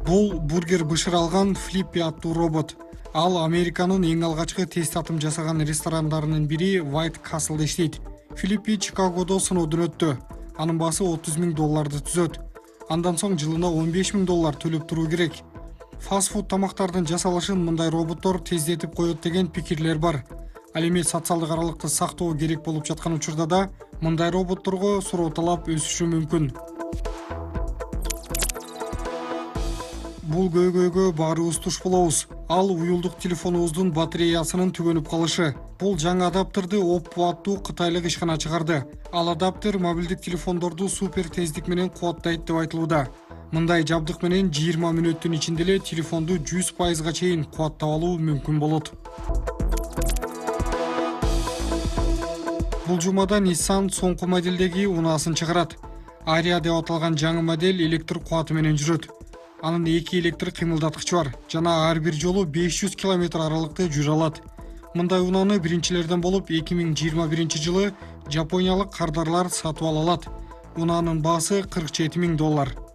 Бул бургер бышыралган Flippy аттуу робот. Ал Американын эң алгачкы тест атым жасаган ресторандарынын бири White Castle'да иштейт. Flippy Чикагодо сыноодон өттү. Анын баасы $30,000 түзөт. Андан соң жылына $15,000 төлөп туруу керек. Фастфуд тамактардын жасалышын мындай роботтор тездетип коет деген пикирлер бар. Ал эми социалдык аралыкты сактоо керек болуп жаткан учурда да мындай роботторго суроо талап өсүшү мүмкүн. Бул көйгөйгө баарыбыз туш болобуз. Ал уюлдук телефонубуздун батареясынын түгөнүп калышы. Бул жаңы адаптерди Oppo аттуу кытайлык ишкана чыгарды. Ал адаптер мобилдик телефондорду супер тездик менен кубаттайт деп айтылууда. Мындай жабдык менен 20 мүнөттүн ичинде эле телефонду 100% чейин кубаттап алуу мүмкүн болот. Бул жумада Nissan соңку моделдеги унаасын чыгарат. Aria деп аталган жаңы модель электр кубаты менен жүрөт. Анын 2 электр кыймылдаткычы бар жана ар бир жолу 500 км аралыкты жүрө алат. Мындай унааны биринчилерден болуп 2021 жылы жапониялык кардарлар сатып ала алат. Унаанын баасы $47,000.